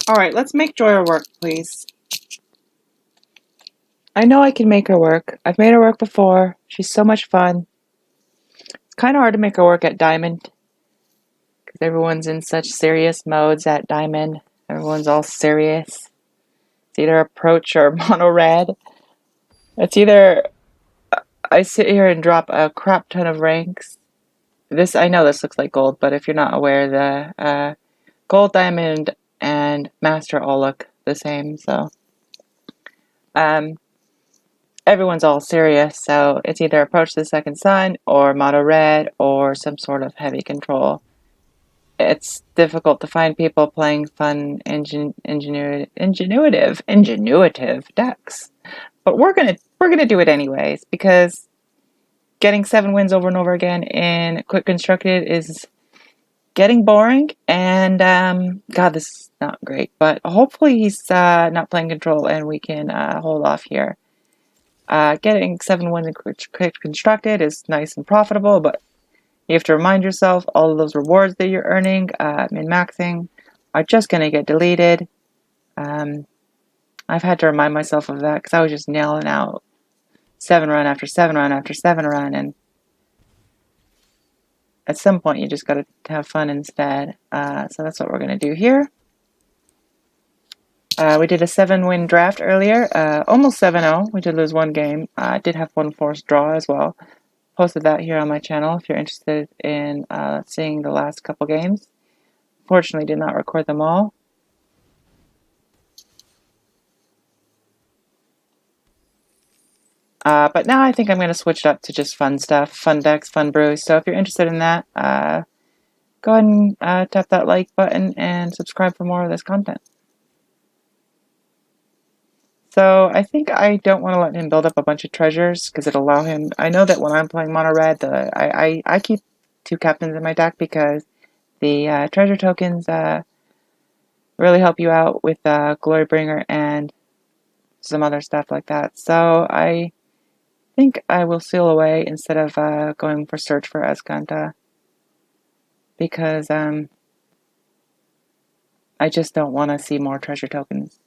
Alright, let's make Jhoira work, please. I know I can make her work. I've made her work before. She's so much fun. It's kind of hard to make her work at Diamond, because everyone's in such serious modes at Diamond. Everyone's all serious. It's either approach or mono red. It's either I sit here and drop a crap ton of ranks. I know this looks like gold, but if you're not aware, the gold, diamond, and master all look the same. So, um, everyone's all serious. So it's either approach the second sun or mono red or some sort of heavy control. It's difficult to find people playing fun, ingenuitive decks, but we're gonna do it anyways because getting 7 wins over and over again in quick constructed is getting boring. And God, this is not great. But hopefully he's not playing control and we can hold off here. Getting 7 wins in quick constructed is nice and profitable, but you have to remind yourself all of those rewards that you're earning, min-maxing, are just going to get deleted. I've had to remind myself of that because I was just nailing out 7 run after 7 run after 7 run, and at some point you just got to have fun instead. So that's what we're going to do here. We did a 7-win draft earlier, almost 7-0. We did lose one game. I did have one forced draw as well. Posted that here on my channel if you're interested in seeing the last couple games. Fortunately, did not record them all. But now I think I'm going to switch it up to just fun stuff, fun decks, fun brews. So if you're interested in that, go ahead and tap that like button and subscribe for more of this content. So I think I don't want to let him build up a bunch of treasures because it'll allow him. I know that when I'm playing mono red, I keep 2 captains in my deck because the treasure tokens really help you out with Glorybringer and some other stuff like that. So I think I will seal away instead of going for search for Escanta because I just don't want to see more treasure tokens.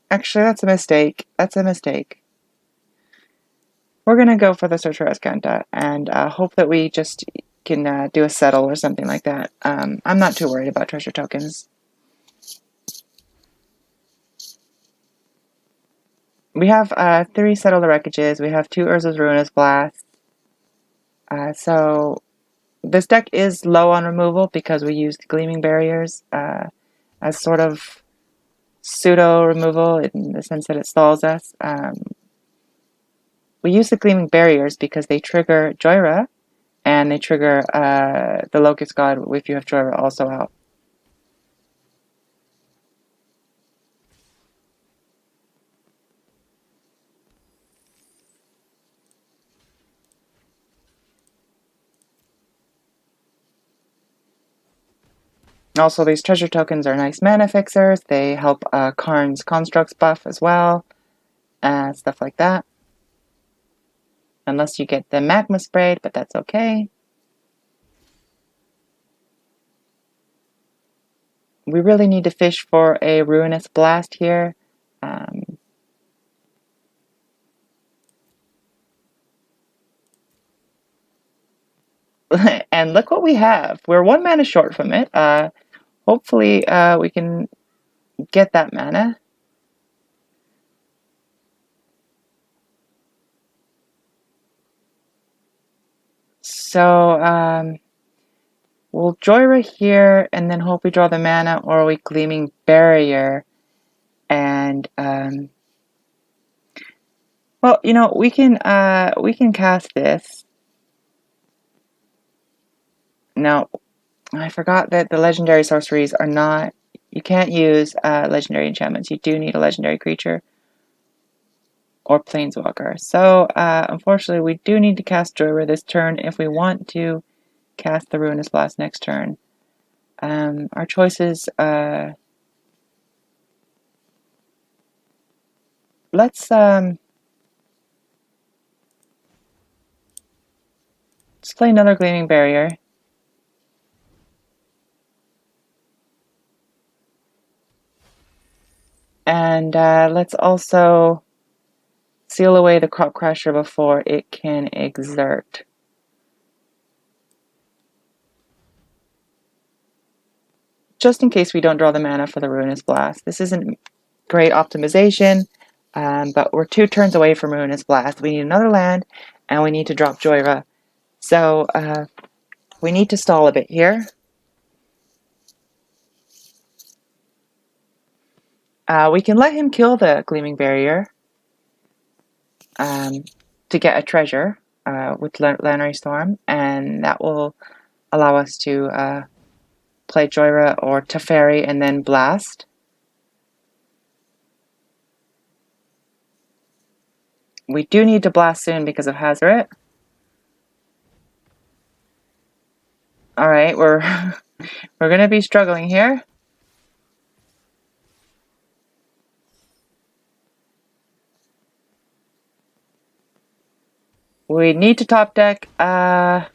Actually, that's a mistake. That's a mistake. We're going to go for the search for Escanta and hope that we just can do a settle or something like that. I'm not too worried about treasure tokens. We have 3 Settle the Wreckages. We have 2 Urza's Ruinous Blast. So this deck is low on removal because we used Gleaming Barriers as sort of pseudo removal in the sense that it stalls us. We use the Gleaming Barriers because they trigger Jhoira and they trigger the Locust God if you have Jhoira also out. Also, these treasure tokens are nice mana fixers. They help Karn's Constructs buff as well, stuff like that. Unless you get the Magma Sprayed, but that's okay. We really need to fish for a Ruinous Blast here. And look what we have. We're 1 mana short from it. Hopefully we can get that mana. So we'll Jhoira here and then hope we draw the mana, or we Gleaming Barrier. And well, you know, we can cast this. No, I forgot that the legendary sorceries are not. You can't use legendary enchantments. You do need a legendary creature or planeswalker. So unfortunately, we do need to cast Jhoira this turn if we want to cast the Ruinous Blast next turn. Our choices. Let's Let's play another Gleaming Barrier. And let's also seal away the Crop Crusher before it can exert. Just in case we don't draw the mana for the Ruinous Blast. This isn't great optimization, but we're 2 turns away from Ruinous Blast. We need another land, and we need to drop Jhoira. So we need to stall a bit here. We can let him kill the Gleaming Barrier to get a treasure with Dominaria Storm, and that will allow us to play Jhoira or Teferi and then Blast. We do need to blast soon because of Hazoret. Alright, we're gonna be struggling here. We need to top deck. I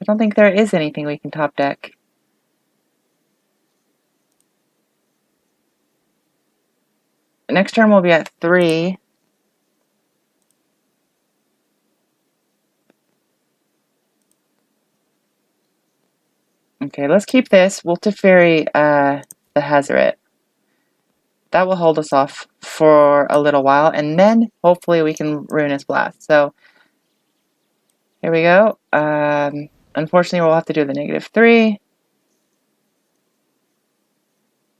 don't think there is anything we can top deck. Next turn we'll be at 3. Okay, let's keep this. We'll Teferi the Hazoret. That will hold us off for a little while, and then hopefully we can Ruinous Blast. So here we go. Unfortunately, we'll have to do the -3.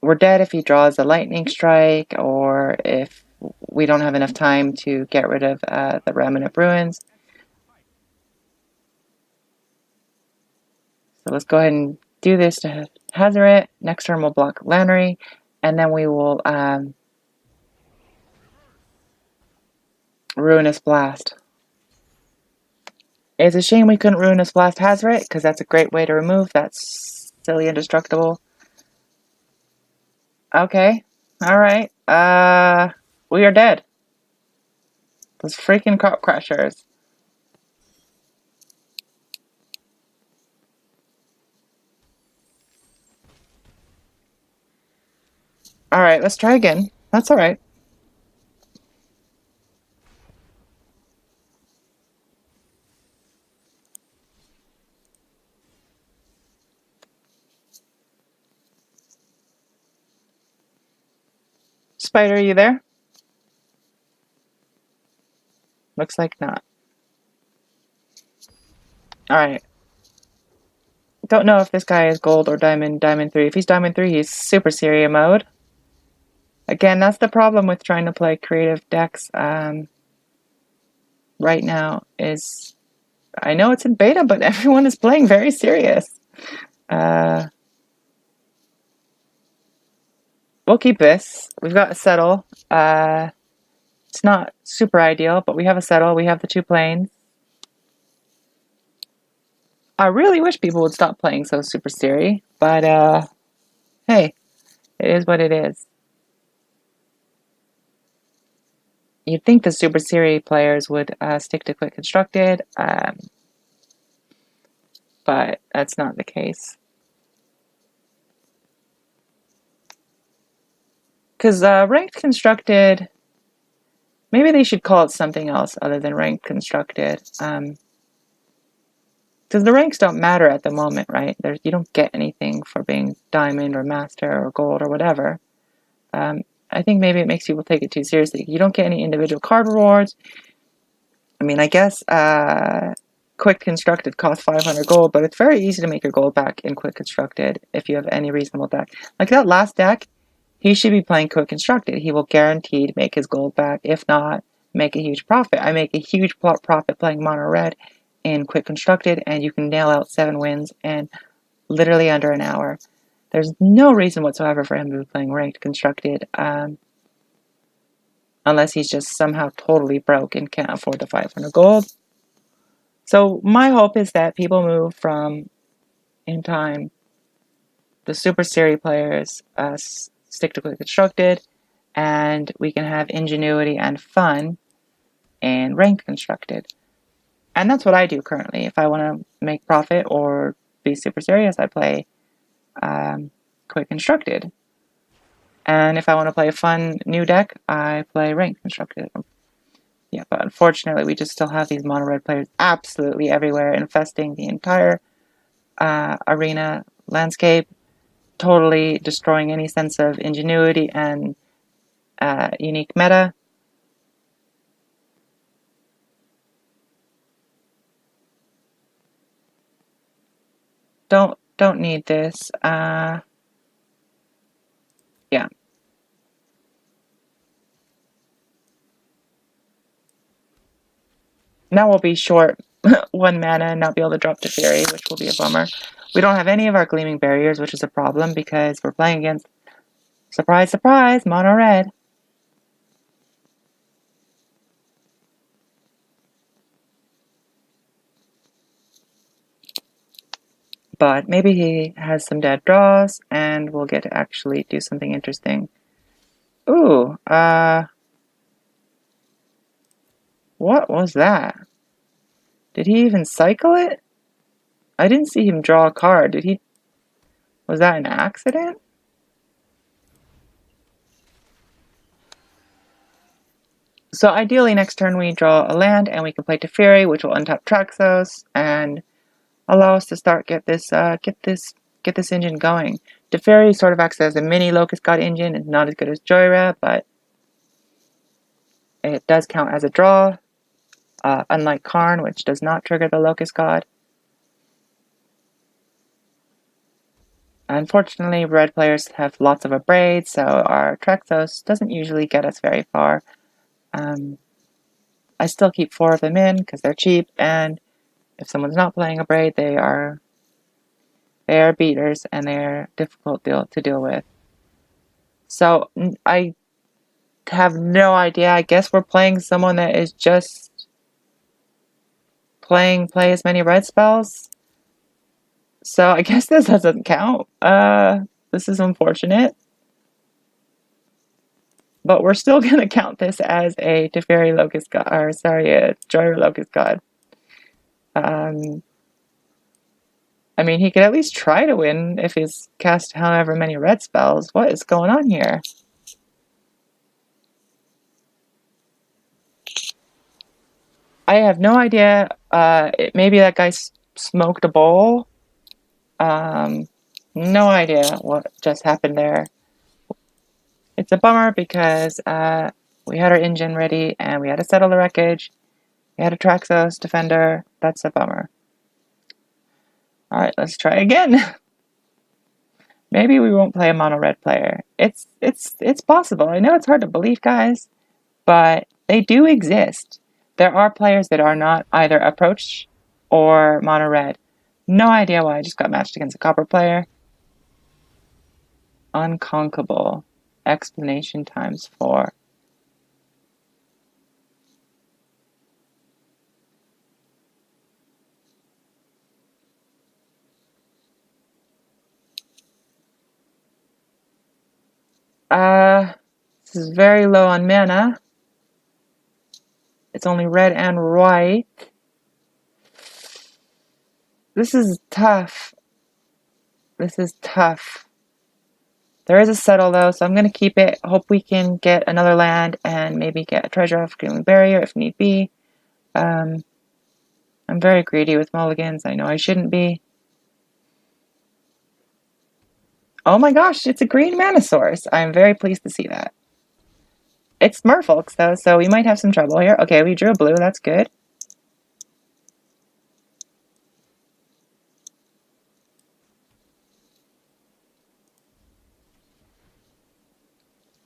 We're dead if he draws a Lightning Strike, or if we don't have enough time to get rid of the Remnant Ruins. So let's go ahead and do this to Hazoret. Next turn we'll block Lannery, and then we will Ruinous Blast. It's a shame we couldn't Ruinous Blast Hazoret, because that's a great way to remove that silly Indestructible. Okay, alright. We are dead. Those freaking Crop Crushers. Alright, let's try again. That's alright. Spider, are you there? Looks like not. Alright. Don't know if this guy is gold or diamond 3. If he's diamond 3, he's Super Syria mode. Again, that's the problem with trying to play creative decks right now is, I know it's in beta, but everyone is playing very serious. We'll keep this. We've got a settle. It's not super ideal, but we have a settle. We have the 2 planes. I really wish people would stop playing so Super Siri, but hey, it is what it is. You'd think the Super Siri players would stick to Quick Constructed, but that's not the case. Because Ranked Constructed, maybe they should call it something else other than Ranked Constructed. Because the ranks don't matter at the moment, right? You don't get anything for being Diamond or Master or Gold or whatever. I think maybe it makes people take it too seriously. You don't get any individual card rewards. I mean, I guess Quick Constructed costs 500 gold, but it's very easy to make your gold back in Quick Constructed if you have any reasonable deck. Like that last deck, he should be playing Quick Constructed. He will guaranteed make his gold back. If not, make a huge profit. I make a huge profit playing Mono Red in Quick Constructed, and you can nail out 7 wins in literally under an hour. There's no reason whatsoever for him to be playing Ranked Constructed, unless he's just somehow totally broke and can't afford the 500 gold. So my hope is that people move from, in time, the Super Siri players stick to Quick Constructed, and we can have ingenuity and fun in Ranked Constructed. And that's what I do currently. If I want to make profit or be super serious, I play Quick Constructed. And if I want to play a fun new deck, I play Ranked Constructed. Yeah, but unfortunately, we just still have these mono red players absolutely everywhere, infesting the entire arena landscape, totally destroying any sense of ingenuity and unique meta. Don't need this. Yeah. Now we'll be short 1 mana and not be able to drop to Fury, which will be a bummer. We don't have any of our Gleaming Barriers, which is a problem because we're playing against, surprise, surprise, mono red. But maybe he has some dead draws, and we'll get to actually do something interesting. Ooh, what was that? Did he even cycle it? I didn't see him draw a card. Did he? Was that an accident? So ideally next turn we draw a land and we can play Teferi, which will untap Traxos and allow us to start get this engine going. Teferi sort of acts as a mini Locust God engine. It's not as good as Jhoira, but it does count as a draw, unlike Karn, which does not trigger the Locust God. Unfortunately, red players have lots of Abrade, so our Traxos doesn't usually get us very far. I still keep 4 of them in because they're cheap, and if someone's not playing Abrade, they are beaters and they're difficult to deal with. So I have no idea. I guess we're playing someone that is just play as many red spells. So I guess this doesn't count. This is unfortunate. But we're still going to count this as a Teferi Locust God, or sorry, a Jhoira Locust God. I mean, he could at least try to win if he's cast however many red spells. What is going on here? I have no idea. Maybe that guy smoked a bowl. No idea what just happened there. It's a bummer because we had our engine ready and we had to settle the wreckage. We had a Traxos defender. That's a bummer. Alright, let's try again. Maybe we won't play a mono red player. It's possible. I know it's hard to believe, guys, but they do exist. There are players that are not either approach or mono red. No idea why I just got matched against a copper player. Unconkable. Explanation times 4. This is very low on mana. It's only red and white. This is tough. This is tough. There is a settle though, so I'm going to keep it. Hope we can get another land and maybe get a treasure off Gleaming Barrier if need be. I'm very greedy with mulligans. I know I shouldn't be. Oh my gosh, it's a green mana source. I'm very pleased to see that. It's Merfolk's though, so we might have some trouble here. Okay, we drew a blue. That's good.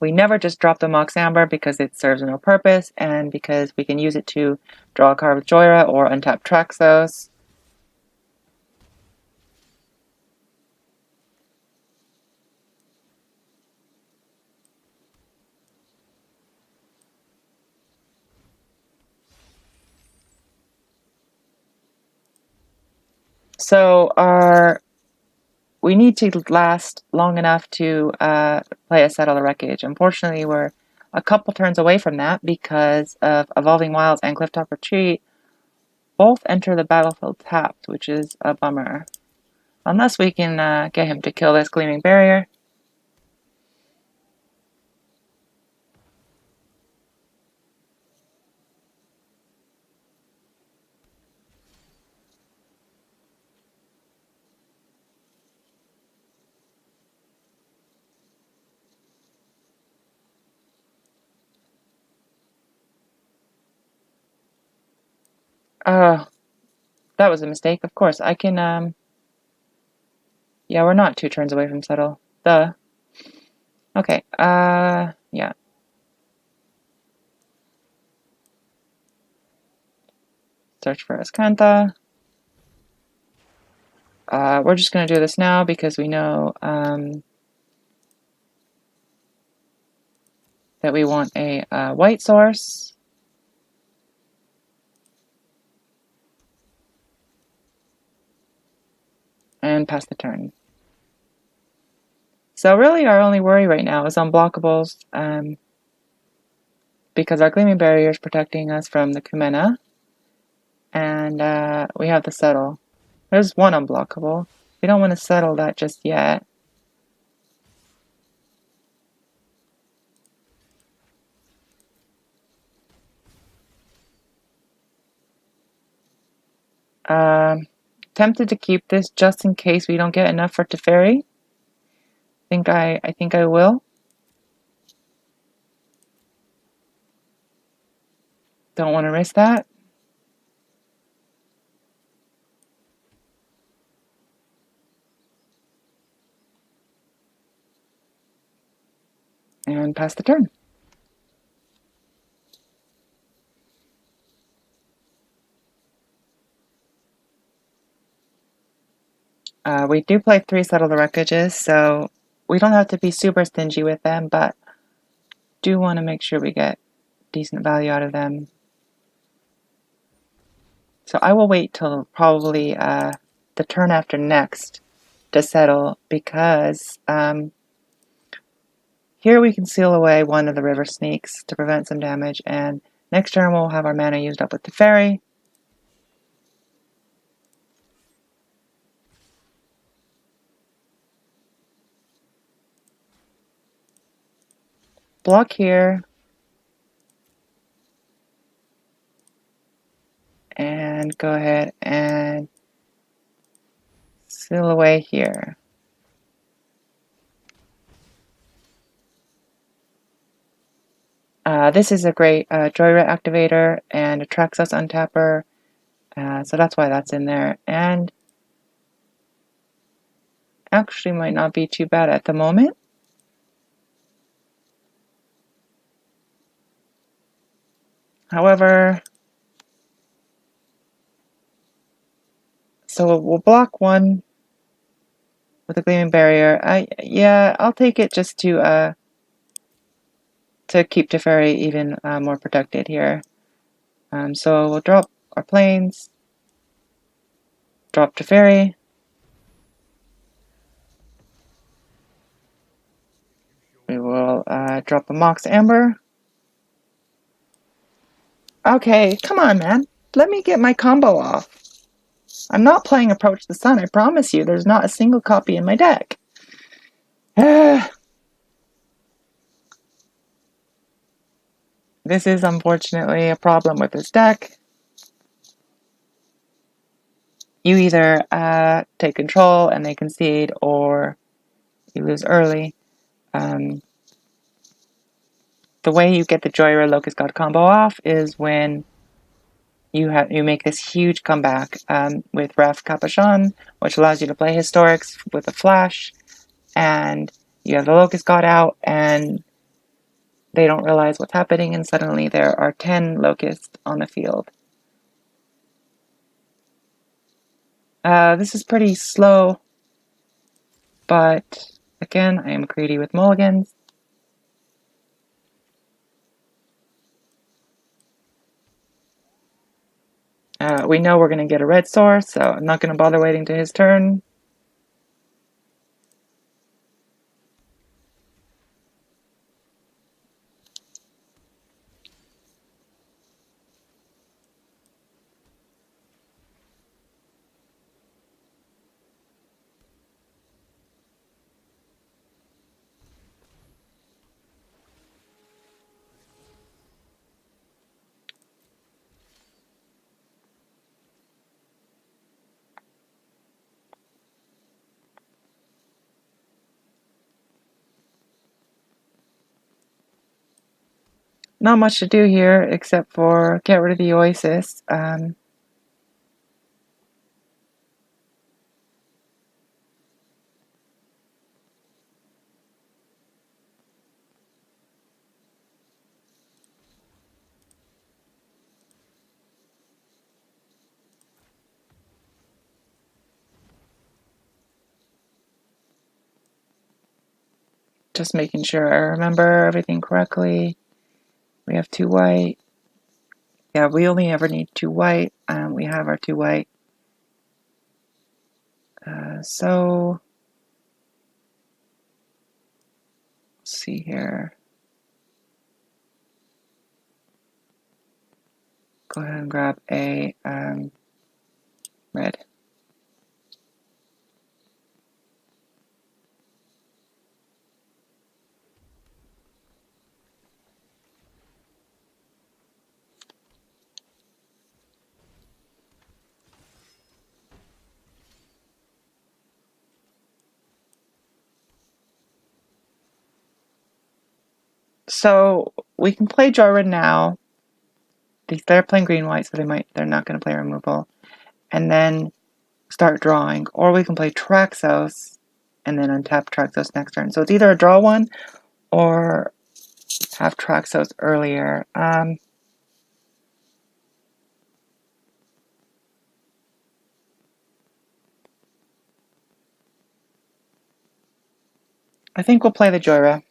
We never just drop the Mox Amber because it serves no purpose and because we can use it to draw a card with Jhoira or untap Traxos. So we need to last long enough to play a Settle the Wreckage. Unfortunately, we're a couple turns away from that because of Evolving Wilds and Clifftop Retreat both enter the battlefield tapped, which is a bummer. Unless we can get him to kill this Gleaming Barrier. That was a mistake. Of course, I can, yeah, we're not 2 turns away from settle. Duh. Okay, yeah. Search for Escanta. We're just going to do this now because we know that we want a white source. And pass the turn. So really our only worry right now is unblockables because our Gleaming Barrier is protecting us from the Kumena. And we have the settle. There's one unblockable. We don't want to settle that just yet. Tempted to keep this just in case we don't get enough for Teferi. I think I will. Don't want to risk that. And pass the turn. We do play 3 Settle the Wreckages, so we don't have to be super stingy with them, but do want to make sure we get decent value out of them. So I will wait till probably the turn after next to settle because here we can seal away one of the river sneaks to prevent some damage, and next turn we'll have our mana used up with the fairy. Block here. And go ahead and seal away here. This is a great Jhoira activator and attracts us untapper, so that's why that's in there. And actually might not be too bad at the moment. However, so we'll block one with a Gleaming Barrier. Yeah, I'll take it just to keep Teferi even more protected here. So we'll drop our planes, drop Teferi. We will drop a Mox Amber. Okay, come on, man. Let me get my combo off. I'm not playing Approach the Sun, I promise you. There's not a single copy in my deck. This is unfortunately a problem with this deck. You either take control and they concede, or you lose early. The way you get the Jhoira and Locust God combo off is when you make this huge comeback with Ref Capuchon, which allows you to play Historics with a flash, and you have the Locust God out, and they don't realize what's happening, and suddenly there are 10 Locusts on the field. This is pretty slow, but again, I am greedy with mulligans. We know we're going to get a red source, so I'm not going to bother waiting to his turn. not much to do here except for get rid of the Oasis. Just making sure I remember everything correctly. We have 2 white. Yeah, we only ever need 2 white. We have our 2 white. So, let's see here. Go ahead and grab a red. So we can play Jhoira now. They're playing green-white, so they're not going to play removal. And then start drawing. Or we can play Traxos and then untap Traxos next turn. So it's either a draw one or have Traxos earlier. I think we'll play the Jhoira.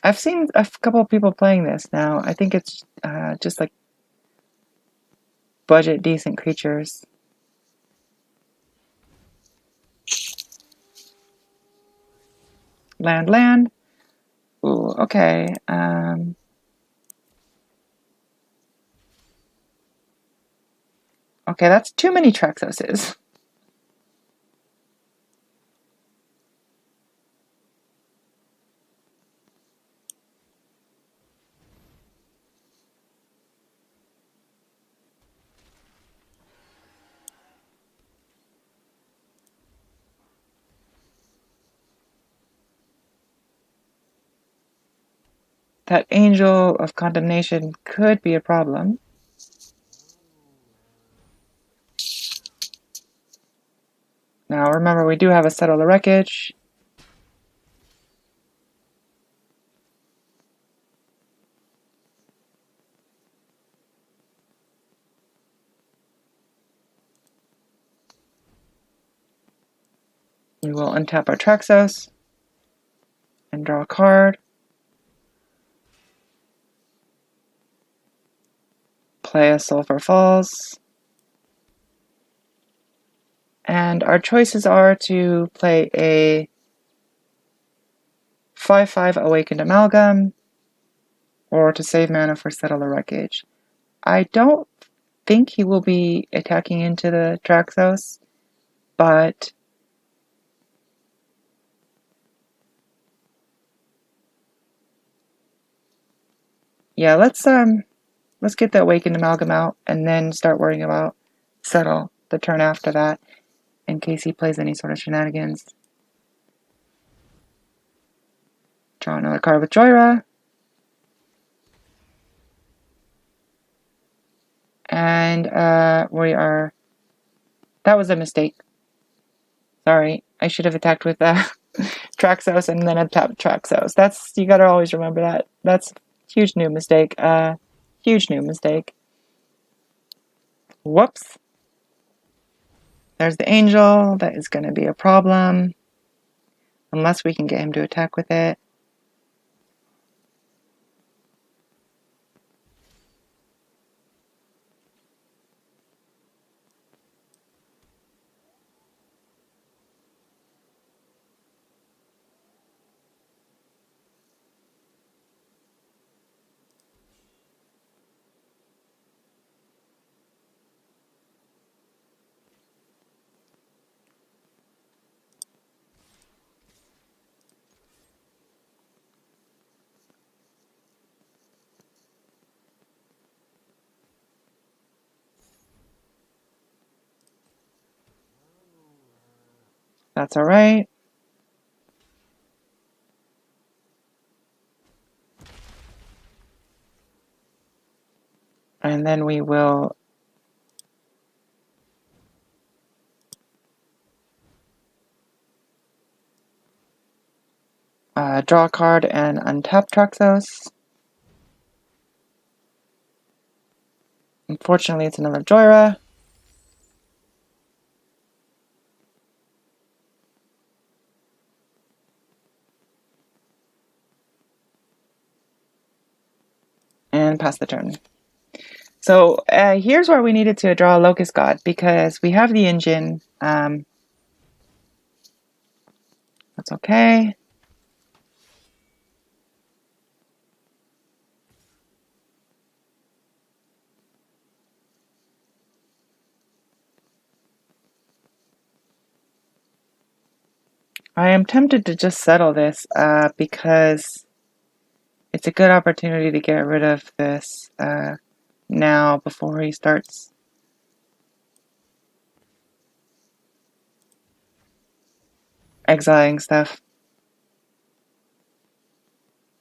I've seen a couple of people playing this now. I think it's just like budget decent creatures. Land. Ooh, okay. Okay, that's too many Traxoses. That Angel of Condemnation could be a problem. Now remember, we do have a Settle the Wreckage. We will untap our Traxos and draw a card. Play a Sulphur Falls. And our choices are to play a 5/5 Awakened Amalgam or to save mana for Settle the Wreckage. I don't think he will be attacking into the Traxos, but yeah, let's get the Awakened Amalgam out and then start worrying about Settle the turn after that in case he plays any sort of shenanigans. Draw another card with Jhoira. And we are... That was a mistake. Sorry, I should have attacked with Traxos and then untapped Traxos. You gotta always remember that. That's a huge new mistake. Huge new mistake. Whoops. There's the Angel. That is gonna be a problem. Unless we can get him to attack with it. That's all right. And then we will draw a card and untap Traxos. Unfortunately, it's another Jhoira. And pass the turn. So here's where we needed to draw a Locust God because we have the engine. That's okay. I am tempted to just settle this because it's a good opportunity to get rid of this now before he starts exiling stuff.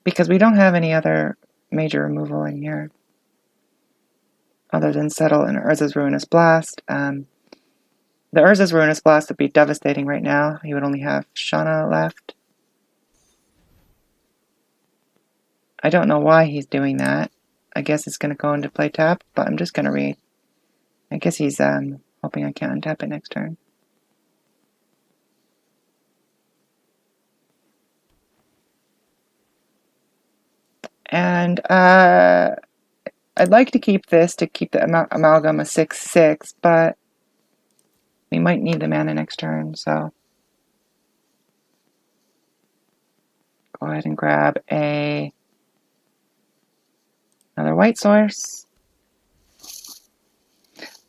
Because we don't have any other major removal in here other than Settle and Urza's Ruinous Blast. The Urza's Ruinous Blast would be devastating right now. He would only have Shauna left. I don't know why he's doing that. I guess it's going to go into play tap, but I'm just going to read. I guess he's hoping I can't untap it next turn. And I'd like to keep this to keep the Amalgam a 6/6, but we might need the mana next turn, so go ahead and grab another white source.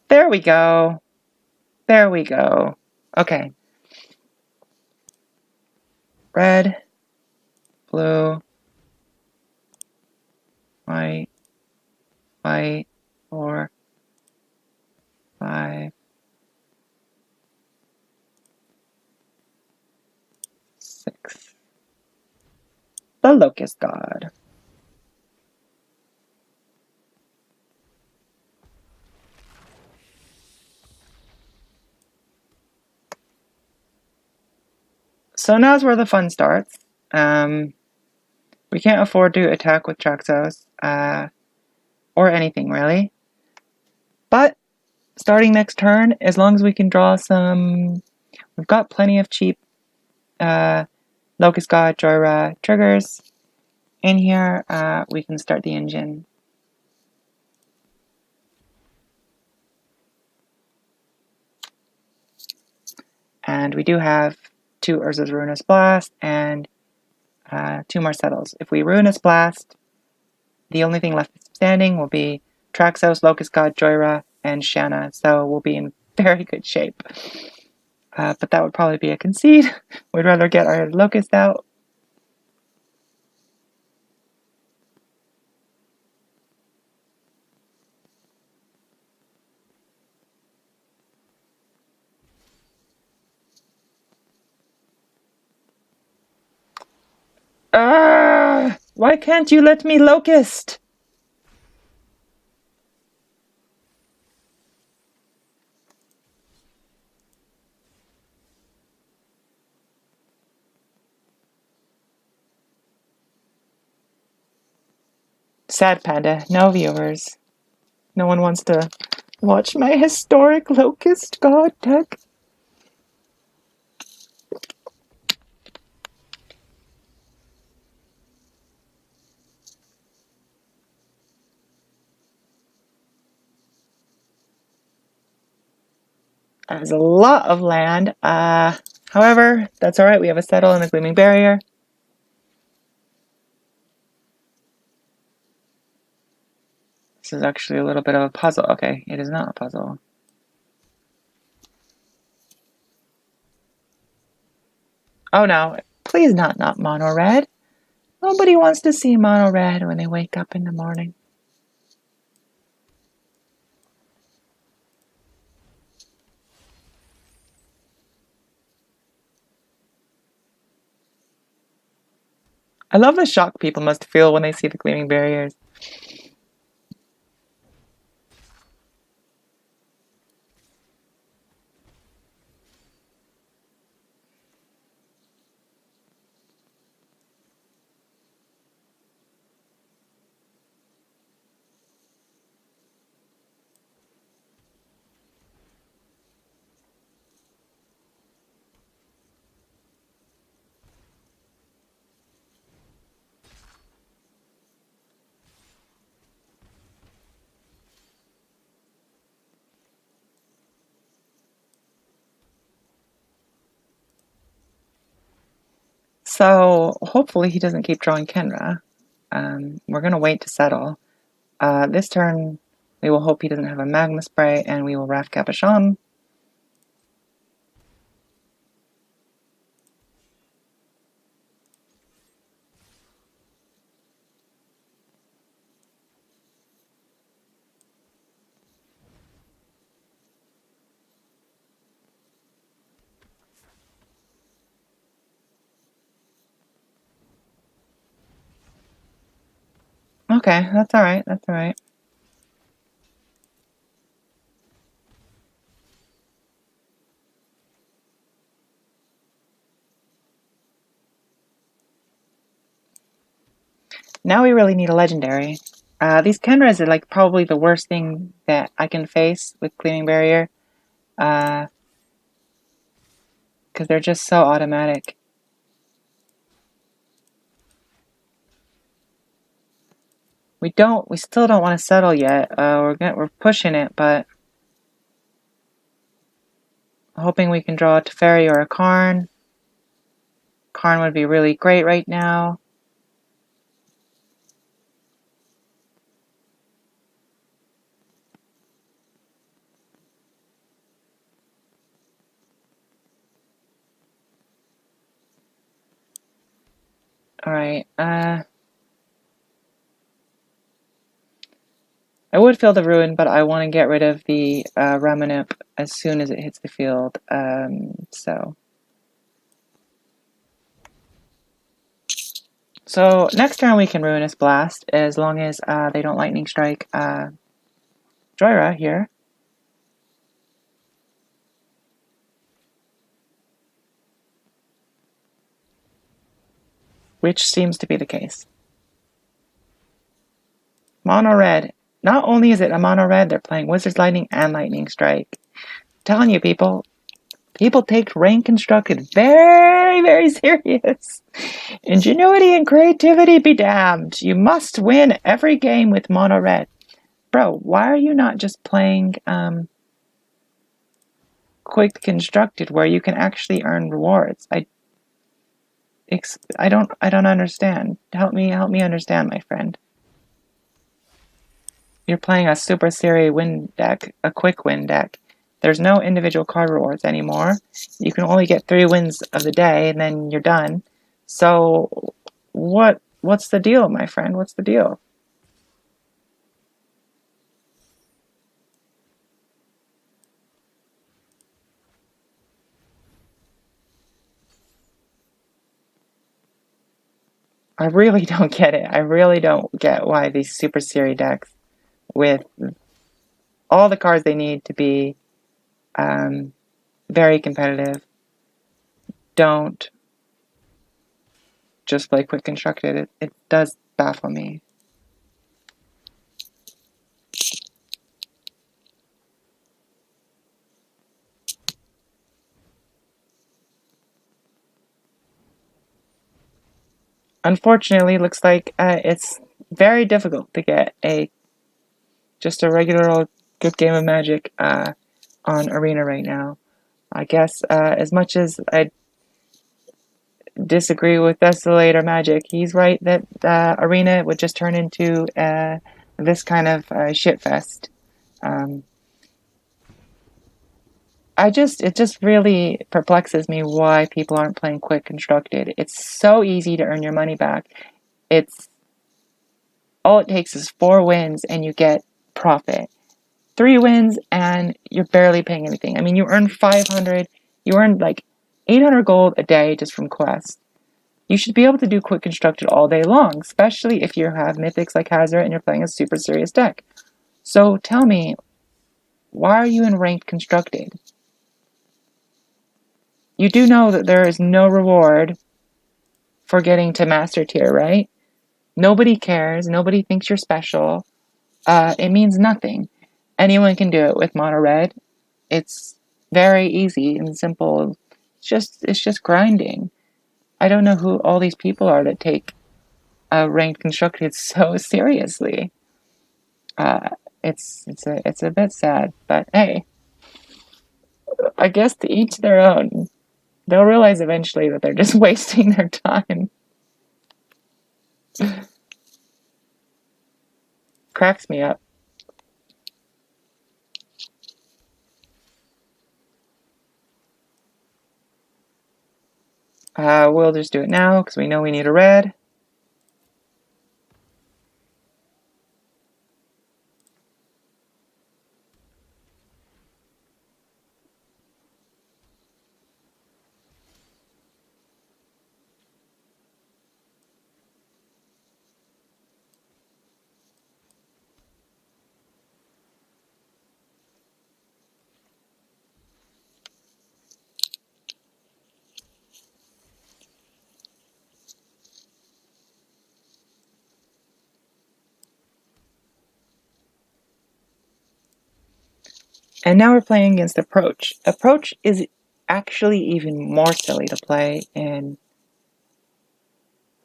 There we go. There we go. Okay. Red, blue, white, white, 4, 5, 6. The Locust God. So now's where the fun starts. We can't afford to attack with Traxos, or anything really. But starting next turn, as long as we can draw some, we've got plenty of cheap Locust God, Jhoira triggers in here. We can start the engine. And we do have 2 Urza's Ruinous Blast and 2 more Settles. If we Ruinous Blast, the only thing left standing will be Traxos, Locust God, Jhoira, and Shanna. So we'll be in very good shape. But that would probably be a concede. We'd rather get our Locust out. Why can't you let me Locust? Sad Panda, no viewers. No one wants to watch my historic Locust God deck. That is a lot of land. However, that's alright. We have a Settle and a Gleaming Barrier. This is actually a little bit of a puzzle. Okay, it is not a puzzle. Oh no, please not mono red. Nobody wants to see mono red when they wake up in the morning. I love the shock people must feel when they see the gleaming barriers. So hopefully he doesn't keep drawing Kenra. We're going to wait to settle. This turn, we will hope he doesn't have a Magma Spray, and we will Wrath Capuchon. Okay, that's alright, that's alright. Now we really need a legendary. These Kenras are like probably the worst thing that I can face with Gleaming Barrier. Because they're just so automatic. We still don't want to settle yet. We're pushing it, but hoping we can draw a Teferi or a Karn. Karn would be really great right now. Alright, I would fill the Ruin, but I want to get rid of the Ramanip as soon as it hits the field, So next turn we can Ruinous Blast, as long as they don't Lightning Strike Jhoira here. Which seems to be the case. Mono red. Not only is it a mono red, they're playing Wizard's Lightning and Lightning Strike. I'm telling you, people take Rain Constructed very, very serious. Ingenuity and creativity be damned. You must win every game with mono red. Bro, why are you not just playing Quick Constructed where you can actually earn rewards? I don't understand. Help me understand, my friend. You're playing a Super Series win deck, a quick win deck. There's no individual card rewards anymore. You can only get 3 wins of the day, and then you're done. So, what's the deal, my friend? What's the deal? I really don't get it. I really don't get why these Super Series decks, with all the cards they need to be very competitive, don't just play Quick Constructed. It does baffle me. Unfortunately, looks like it's very difficult to get just a regular old good game of Magic on Arena right now. I guess as much as I disagree with Desolator Magic, he's right that Arena would just turn into this kind of shitfest. It just really perplexes me why people aren't playing Quick Constructed. It's so easy to earn your money back. All it takes is 4 wins and you get profit. 3 wins and you're barely paying anything. I mean, you earn 500, you earn like 800 gold a day just from quests. You should be able to do quick constructed all day long, especially if you have mythics like Hazard and you're playing a super serious deck. So tell me, why are you in ranked constructed? You do know that there is no reward for getting to master tier, right? Nobody cares. Nobody thinks you're special. It means nothing. Anyone can do it with mono red. It's very easy and simple. It's just grinding. I don't know who all these people are that take ranked constructed so seriously. It's a bit sad, but hey, I guess to each their own. They'll realize eventually that they're just wasting their time. Cracks me up. We'll just do it now because we know we need a red. And now we're playing against Approach. Approach is actually even more silly to play in...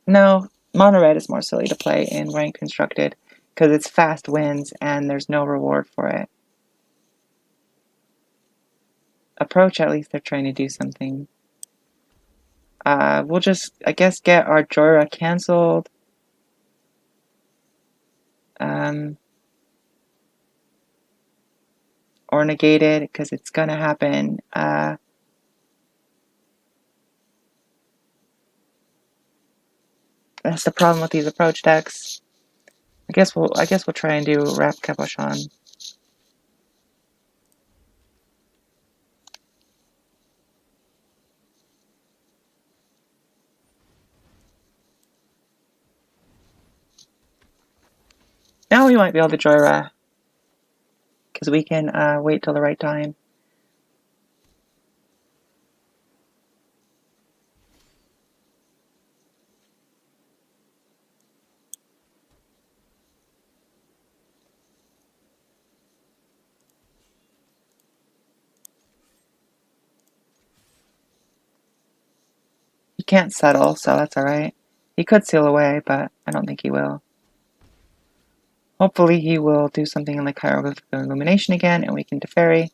No, mono red is more silly to play in rank constructed because it's fast wins and there's no reward for it. Approach, at least they're trying to do something. We'll just, I guess, get our Jhoira cancelled. Or negated, because it's gonna happen. That's the problem with these approach decks. I guess we'll try and do Wrap Cabochon. Now we might be able to Jhoira, because we can wait till the right time. He can't settle, so that's alright. He could seal away, but I don't think he will. Hopefully he will do something like Hieroglyphic Illumination again, and we can Teferi.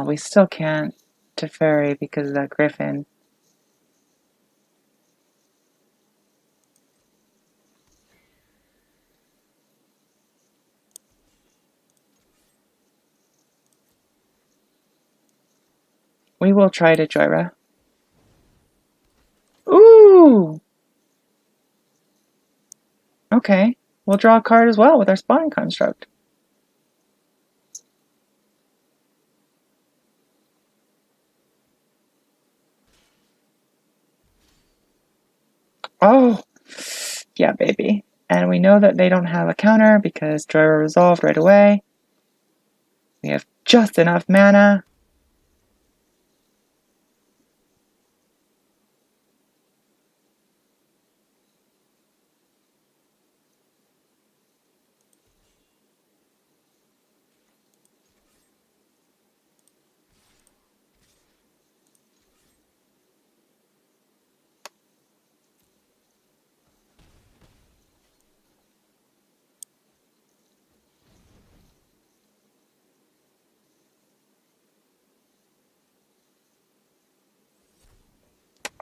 We still can't Teferi because of that Griffin. We will try to Jhoira. Ooh! Okay, we'll draw a card as well with our Spawning Construct. Oh! Yeah, baby. And we know that they don't have a counter because Jhoira resolved right away. We have just enough mana.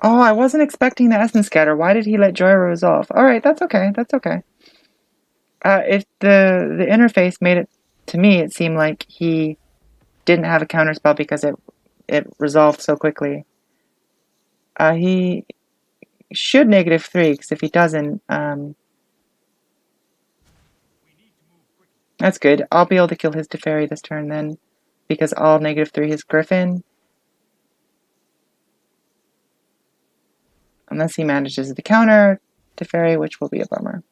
Oh, I wasn't expecting the Essence Scatter. Why did he let Jhoira resolve? Alright, that's okay. That's okay. If the interface made it, to me, it seemed like he didn't have a counter spell because it resolved so quickly. He should -3, because if he doesn't, that's good. I'll be able to kill his Teferi this turn then, because I'll -3 his Griffin. Unless he manages to counter Teferi, which will be a bummer.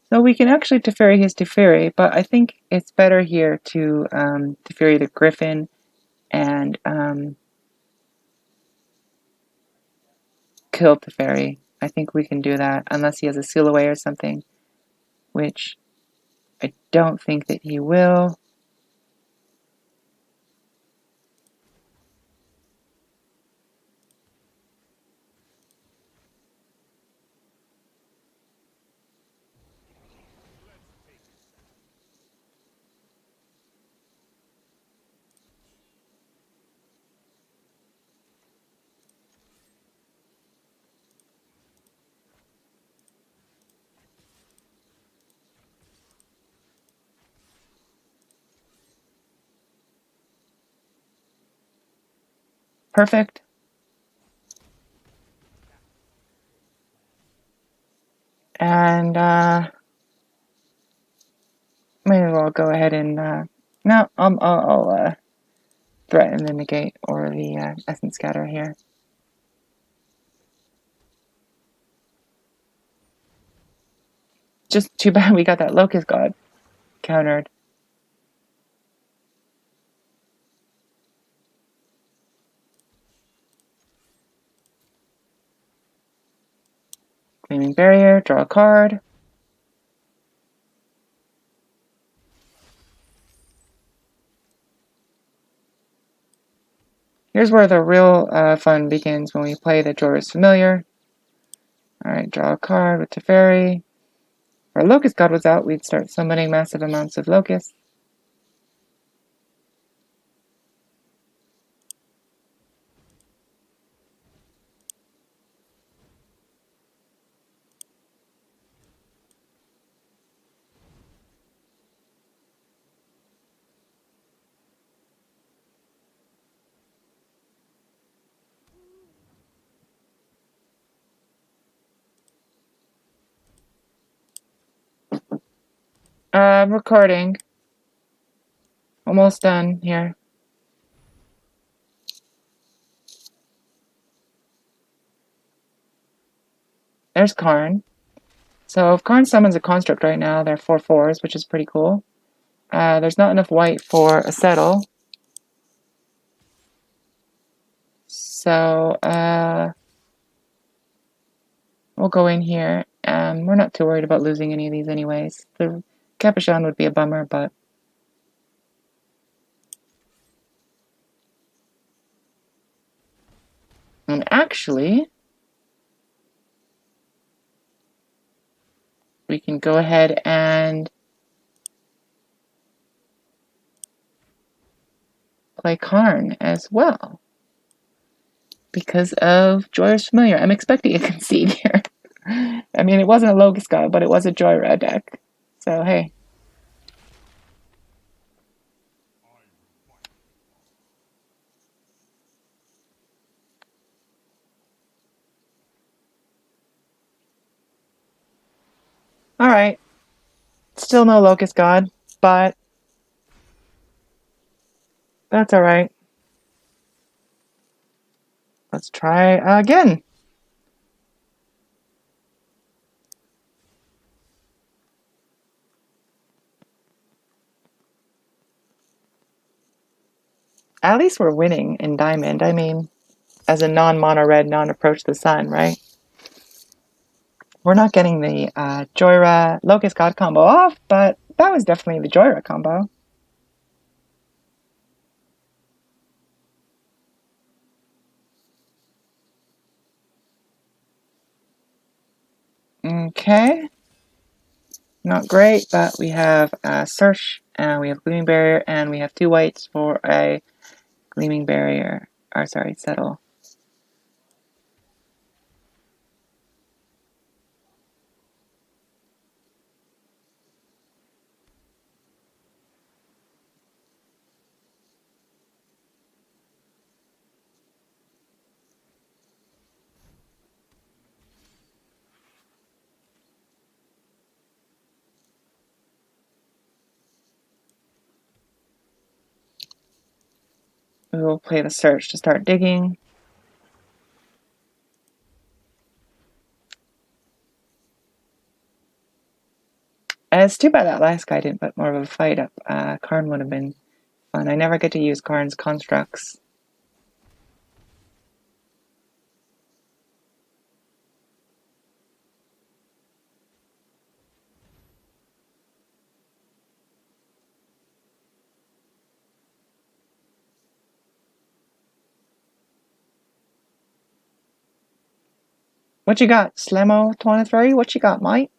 So we can actually Teferi his Teferi, but I think it's better here to Teferi the Griffin and kill Teferi. I think we can do that, unless he has a seal away or something, which I don't think that he will. Perfect. And may as well go ahead and no, I'll threaten the negate or the essence scatter here. Just too bad we got that Locust God countered. Gleaming Barrier, draw a card. Here's where the real fun begins, when we play the Jhoira's Familiar. Alright, draw a card with Teferi. If our Locust God was out, we'd start summoning massive amounts of Locusts. Recording. Almost done here. There's Karn. So if Karn summons a construct right now, they're 4/4s, which is pretty cool. There's not enough white for a settle. So we'll go in here. We're not too worried about losing any of these anyways. The Capuchon would be a bummer, but and actually, we can go ahead and play Karn as well, because of Jhoira's Familiar. I'm expecting a concede here. I mean, it wasn't a Locust God, but it was a Jhoira deck. So, hey. Alright. Still no Locust God, but that's alright. Let's try again. At least we're winning in Diamond. I mean, as a non-mono red, non-approach the sun, right? We're not getting the Jhoira Locust God combo off, but that was definitely the Jhoira combo. Okay. Not great, but we have Search, and we have Gleaming Barrier, and we have 2 whites for a Gleaming Barrier. Or, sorry, Settle. We will play the Search to start digging. It's too bad that last guy didn't put more of a fight up. Karn would have been fun. I never get to use Karn's constructs. What you got, Slemo23? What you got, Mike?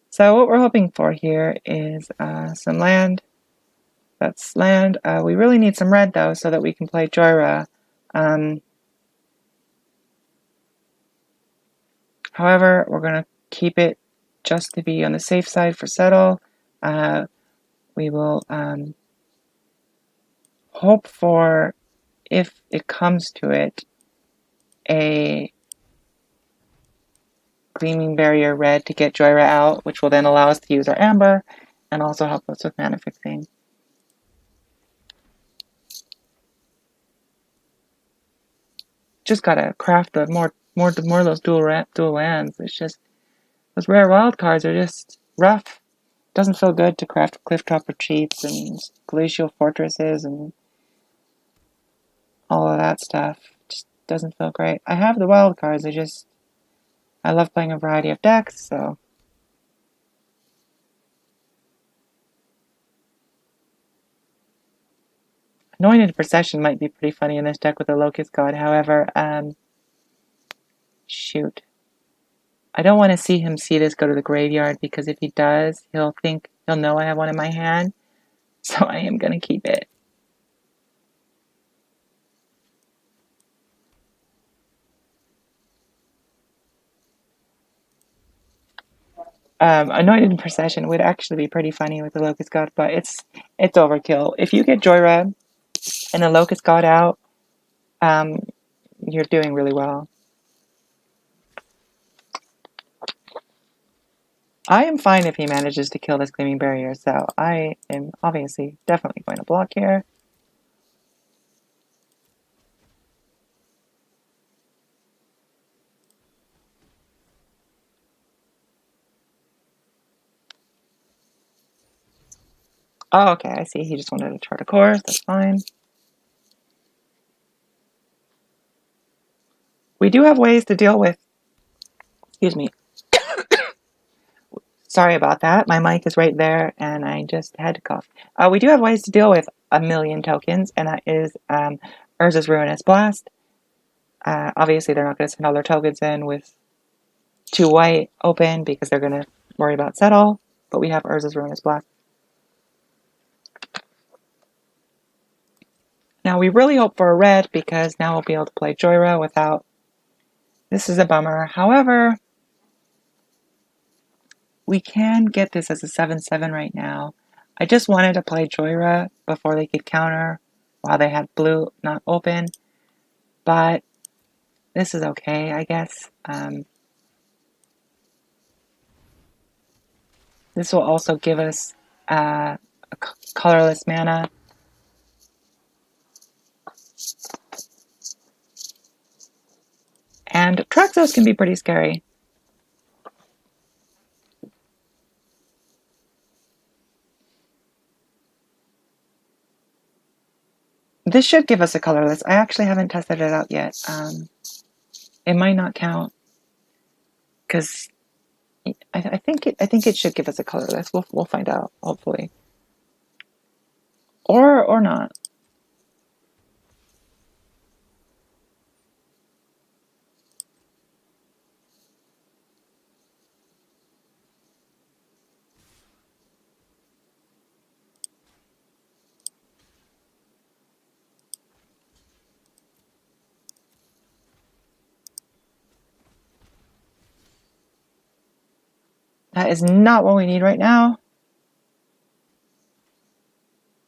So what we're hoping for here is some land. That's land. We really need some red, though, so that we can play Jhoira. However, we're going to keep it just to be on the safe side for Settle. We will hope for, if it comes to it, a Gleaming Barrier red to get Jhoira out, which will then allow us to use our Amber and also help us with mana fixing. Just gotta craft the more of those dual lands. It's just those rare wild cards are just rough. Doesn't feel good to craft Clifftop Retreats and Glacial Fortresses and all of that stuff. Just doesn't feel great. I have the wild cards. I love playing a variety of decks, so. Anointed Procession might be pretty funny in this deck with the Locust God. However, shoot. I don't want to see him see this go to the graveyard, because if he does, he'll know I have one in my hand. So I am going to keep it. Anointed Procession would actually be pretty funny with the Locust God, but it's overkill. If you get Jhoira and the Locust God out, you're doing really well. I am fine if he manages to kill this Gleaming Barrier, so I am obviously definitely going to block here. Oh, okay, I see. He just wanted to chart a course. That's fine. We do have ways to deal with... Excuse me. Sorry about that. My mic is right there, and I just had to cough. We do have ways to deal with a million tokens, and that is Urza's Ruinous Blast. Obviously, they're not going to send all their tokens in with 2 white open, because they're going to worry about Settle, but we have Urza's Ruinous Blast. Now, we really hope for a red, because now we'll be able to play Jhoira without... This is a bummer. However, we can get this as a 7/7 right now. I just wanted to play Jhoira before they could counter while they had blue not open, but this is okay, I guess. This will also give us a colorless mana. And Traxos can be pretty scary. This should give us a colorless. I actually haven't tested it out yet. It might not count, because I think it should give us a colorless. We'll find out, hopefully, or not. That is not what we need right now.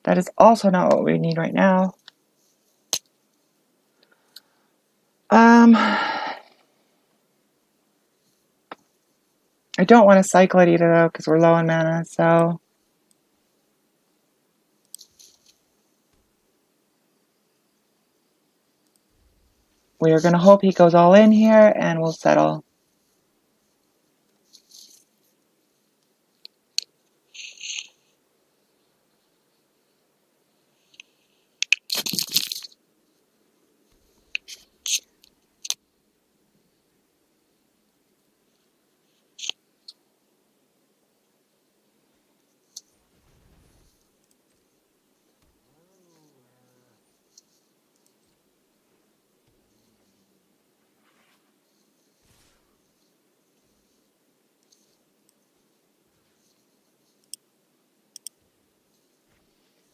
That is also not what we need right now. I don't want to cycle it either, though, because we're low on mana, so... we are going to hope he goes all in here, and we'll settle.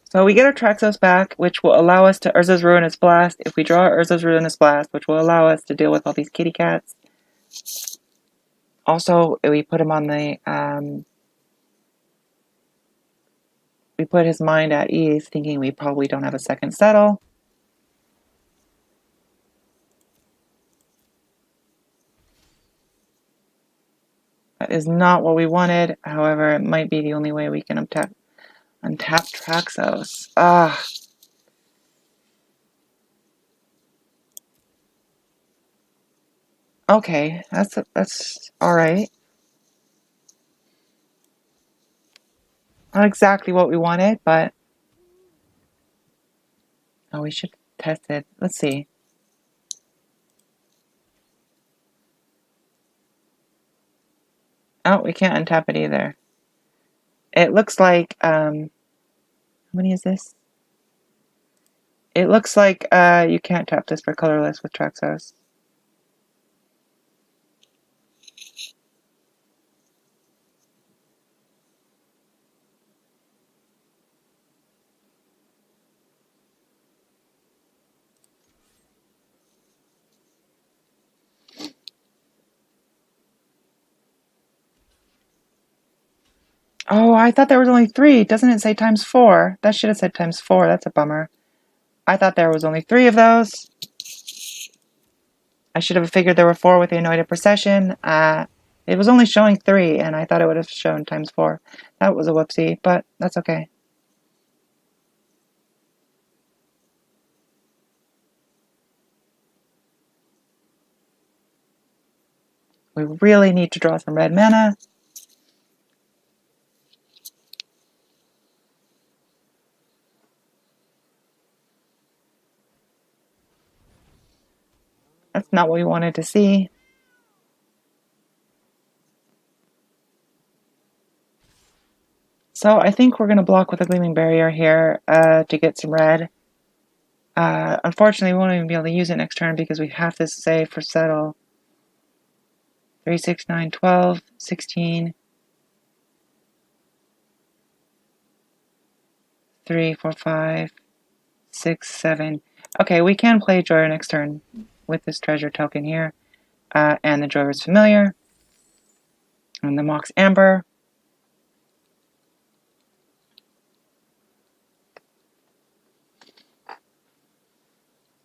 So we get our Traxos back, which will allow us to Urza's Ruinous Blast. If we draw Urza's Ruinous Blast, which will allow us to deal with all these kitty cats. Also, we put him on the... we put his mind at ease, thinking we probably don't have a second settle. That is not what we wanted. However, it might be the only way we can untap Traxos. Okay, that's all right. Not exactly what we wanted, but we should test it. Let's see. Oh, we can't untap it either. It looks like how many is this? It looks like you can't tap this for colorless with Traxos. Oh, I thought there was only 3. Doesn't it say ×4? That should have said ×4. That's a bummer. I thought there was only 3 of those. I should have figured there were 4 with the Anointed Procession. It was only showing 3, and I thought it would have shown ×4. That was a whoopsie, but that's okay. We really need to draw some red mana. That's not what we wanted to see. So I think we're going to block with a Gleaming Barrier here to get some red. Unfortunately, we won't even be able to use it next turn because we have to save for settle. 3, 6, 9, 12, 16, 3, 4, 5, 6, 7. Okay, we can play Jhoira next turn with this treasure token here. And the Jhoira's Familiar. And the Mox Amber.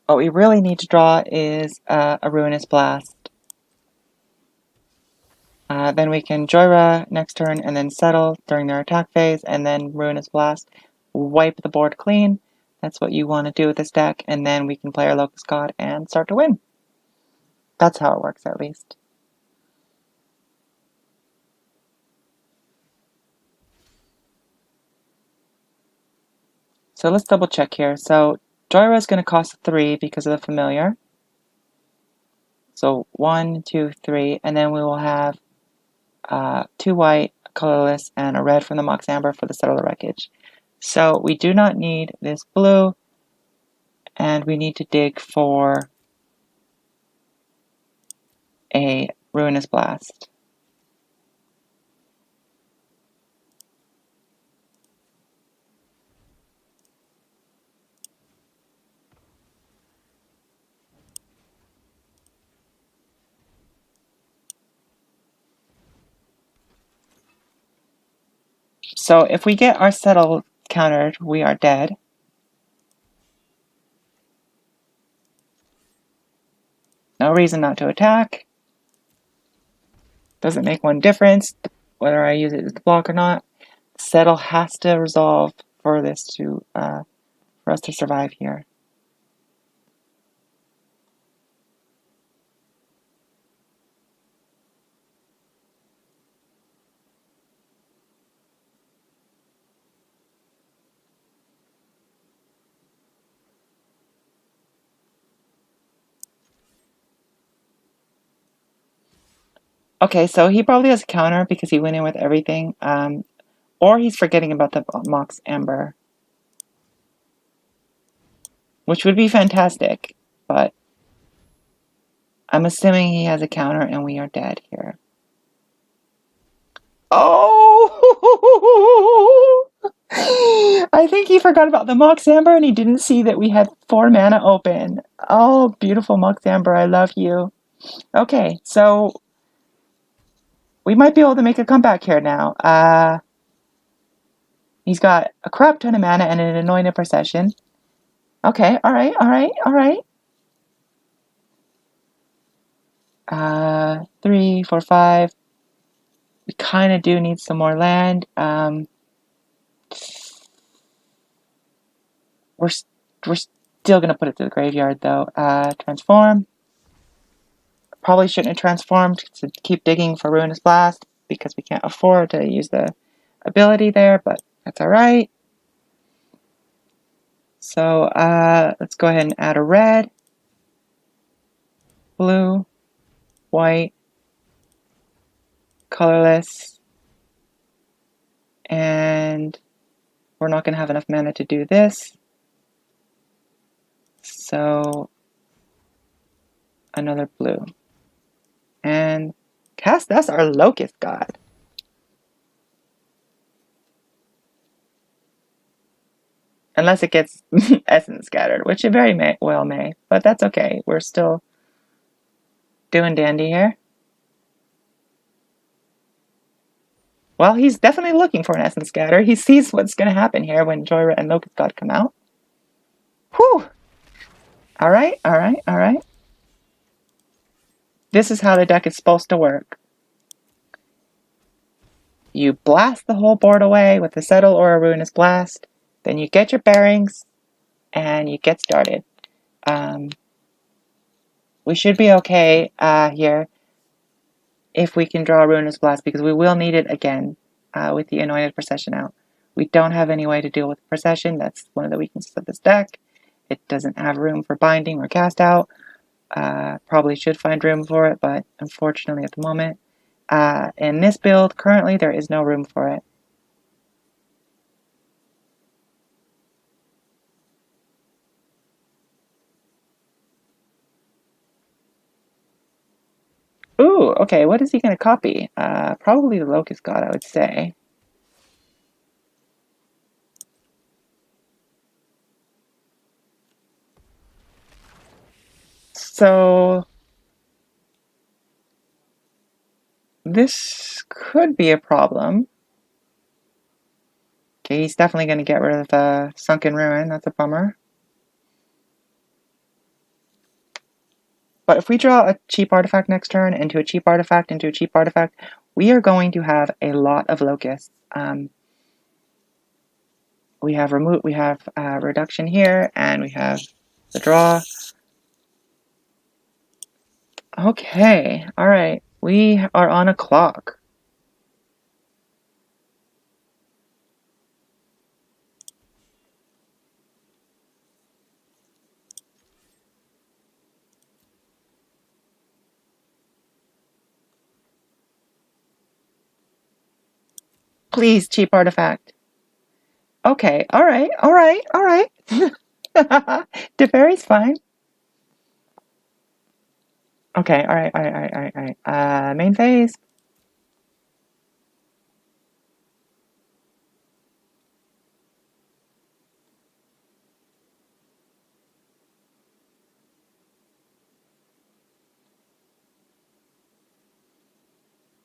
What we really need to draw is a Ruinous Blast. Then we can Jhoira next turn and then settle during their attack phase and then Ruinous Blast. Wipe the board clean. That's what you want to do with this deck, and then we can play our Locust God and start to win. That's how it works, at least. So let's double check here. So Jhoira is going to cost 3 because of the Familiar. So 1, 2, 3, and then we will have 2 white, colorless, and a red from the Mox Amber for the Settle the Wreckage. So we do not need this blue, and we need to dig for a Ruinous Blast. So if we get our settle countered, we are dead. No reason not to attack. Doesn't make one difference whether I use it as a block or not. Settle has to resolve for this to for us to survive here. Okay, so he probably has a counter because he went in with everything. Or he's forgetting about the Mox Amber, which would be fantastic, but I'm assuming he has a counter and we are dead here. Oh! I think he forgot about the Mox Amber and he didn't see that we had 4 mana open. Oh, beautiful Mox Amber, I love you. Okay, so we might be able to make a comeback here now. He's got a crap ton of mana and an Anointed Procession. Okay, alright, alright, alright. 3, 4, 5. We kind of do need some more land. We're still gonna put it to the graveyard though. Transform. Probably shouldn't have transformed to keep digging for Ruinous Blast because we can't afford to use the ability there, but that's alright. So let's go ahead and add a red, blue, white, colorless, and we're not going to have enough mana to do this. So another blue. And cast us our Locust God. Unless it gets essence scattered, which it very well may, but that's okay. We're still doing dandy here. Well, he's definitely looking for an essence scatter. He sees what's going to happen here when Jhoira and Locust God come out. Whew! Alright, alright, alright. This is how the deck is supposed to work. You blast the whole board away with a Settle or a Ruinous Blast, then you get your bearings, and you get started. We should be okay here if we can draw a Ruinous Blast, because we will need it again with the Anointed Procession out. We don't have any way to deal with Procession. That's one of the weaknesses of this deck. It doesn't have room for binding or cast out. Probably should find room for it, but unfortunately at the moment, in this build, currently, there is no room for it. Ooh, okay, what is he going to copy? Probably the Locust God, I would say. So this could be a problem. Okay, he's definitely going to get rid of the Sunken Ruin. That's a bummer. But if we draw a cheap artifact next turn into a cheap artifact into a cheap artifact, we are going to have a lot of locusts. We have reduction here, and we have the draw. Okay, all right. We are on a clock. Please, cheap artifact. Okay, all right, all right, all right. Teferi's fine. Okay, all right, all right, all right, all right, all right. Main phase.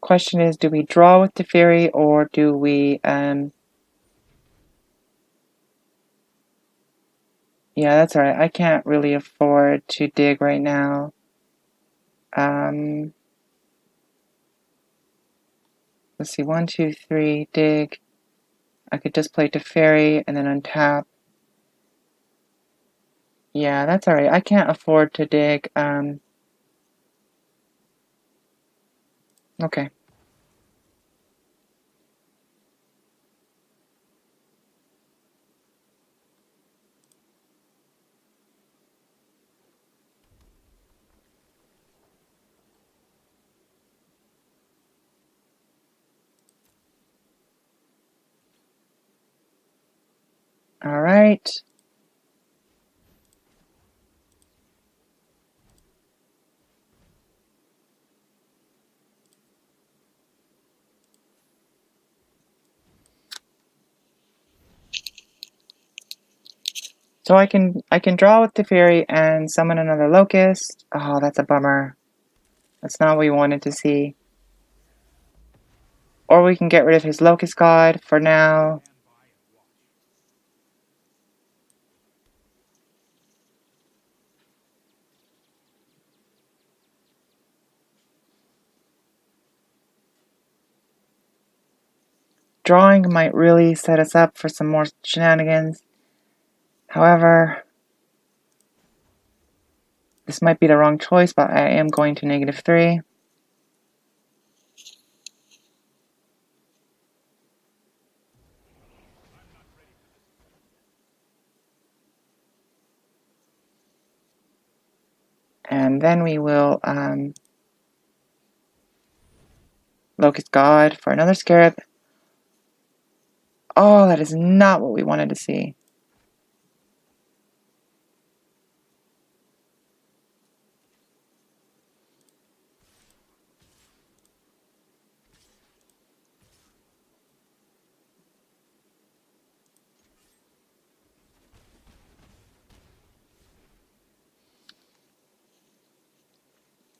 Question is, do we draw with Teferi or do we Yeah, that's alright. I can't really afford to dig right now. Let's see, 1, 2, 3, dig. I could just play Teferi and then untap. Yeah, that's alright. I can't afford to dig. Okay. Alright. So I can draw with Teferi and summon another Locust. Oh, that's a bummer. That's not what we wanted to see. Or we can get rid of his Locust God for now. Drawing might really set us up for some more shenanigans. However, this might be the wrong choice, but I am going to -3. And then we will Locust God for another Scarab. Oh, that is not what we wanted to see.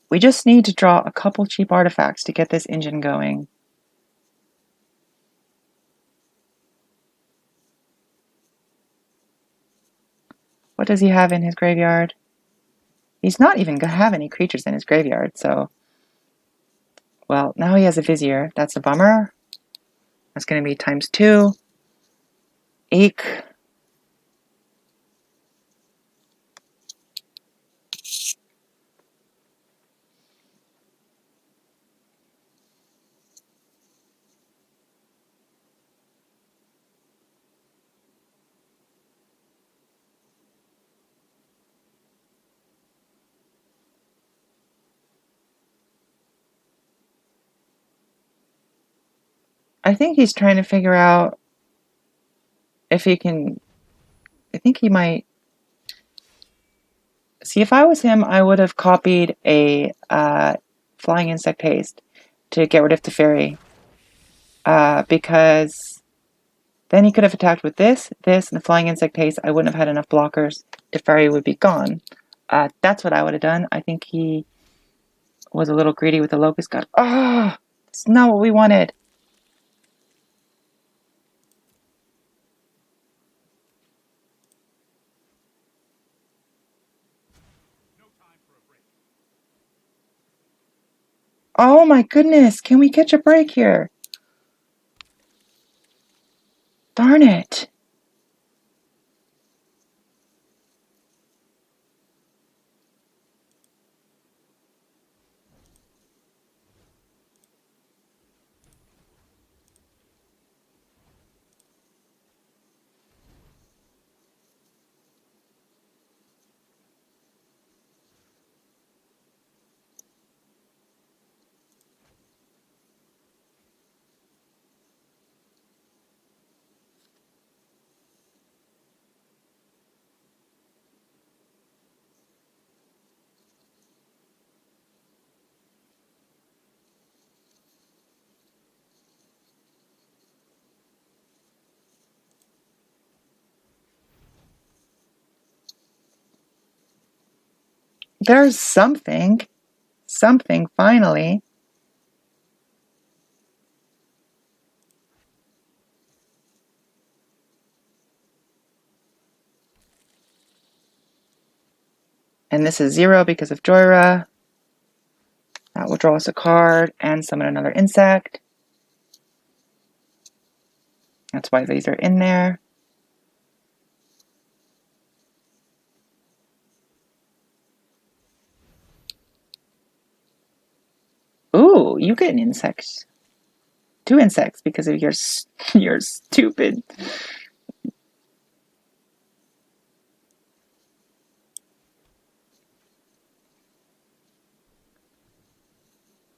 We just need to draw a couple cheap artifacts to get this engine going. What does he have in his graveyard? He's not even going to have any creatures in his graveyard, so... Well, now he has a Vizier. That's a bummer. That's going to be ×2. Eek. I think he's trying to figure out if he can... I think he might... See, if I was him, I would have copied a Flying Insect Haste to get rid of Teferi. Because then he could have attacked with this, and the Flying Insect Haste. I wouldn't have had enough blockers. Teferi would be gone. That's what I would have done. I think he was a little greedy with the Locust God. Oh, that's not what we wanted. Oh my goodness, can we catch a break here? Darn it. There's something. Something, finally. And this is 0 because of Jhoira. That will draw us a card and summon another insect. That's why these are in there. Ooh, you get an insect. 2 insects because of your stupid.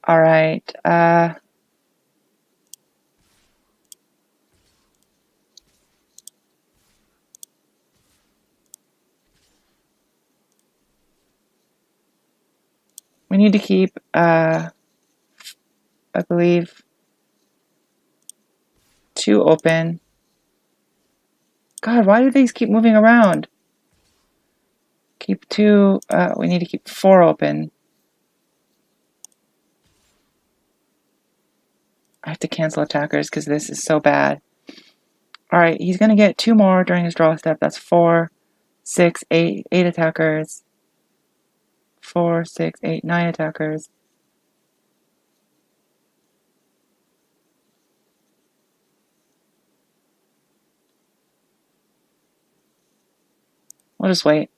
All right. We need to keep, I believe, 2 open. God, why do these keep moving around? Keep 2, we need to keep 4 open. I have to cancel attackers because this is so bad. Alright, he's going to get 2 more during his draw step. That's 4, 6, 8 attackers. 4, 6, 8, 9 attackers. We'll just wait.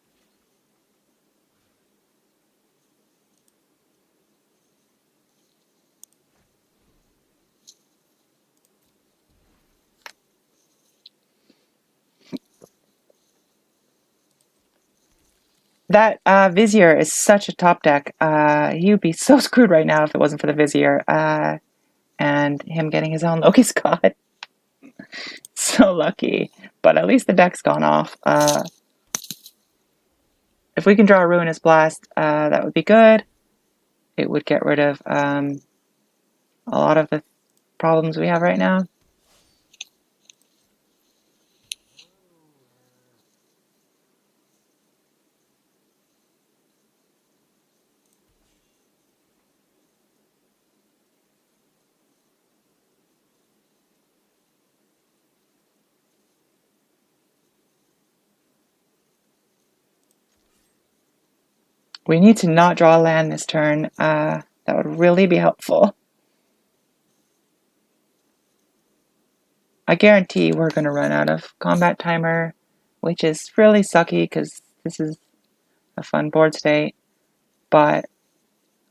That Vizier is such a top deck. He would be so screwed right now if it wasn't for the Vizier. And him getting his own Locust God. So lucky. But at least the deck's gone off. If we can draw a Ruinous Blast, that would be good. It would get rid of a lot of the problems we have right now. We need to not draw a land this turn. That would really be helpful. I guarantee we're going to run out of combat timer, which is really sucky because this is a fun board state. But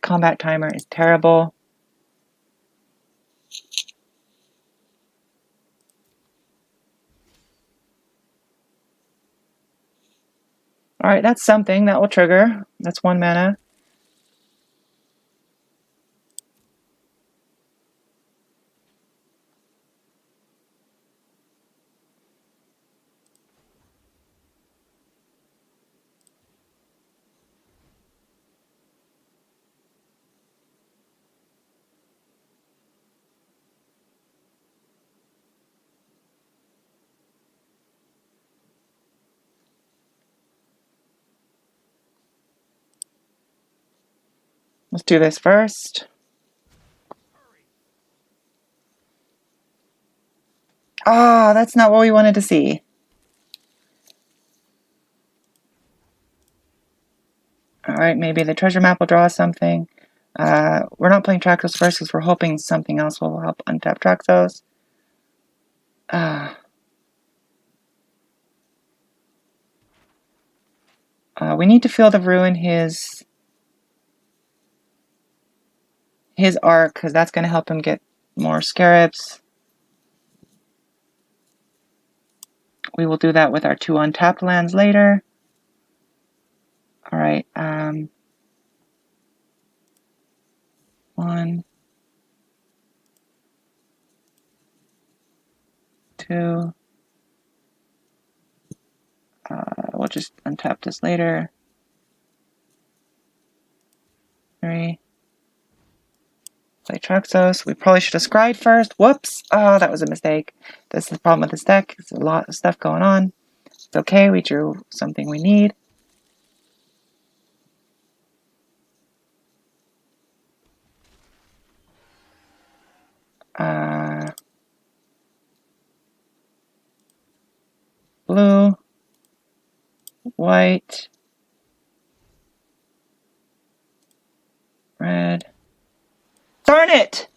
combat timer is terrible. Alright, that's something that will trigger. That's 1 mana. Let's do this first. Ah, that's not what we wanted to see. Alright, maybe the treasure map will draw something. We're not playing Traxos first because we're hoping something else will help untap Traxos. We need to Field of Ruin his arc because that's going to help him get more scarabs. We will do that with our 2 untapped lands later. Alright, 1, 2. We'll just untap this later. 3. Play Traxos. We probably should have scryed first. Whoops! Oh, that was a mistake. This is the problem with this deck. There's a lot of stuff going on. It's okay, we drew something we need. Blue, white, Red. Darn it!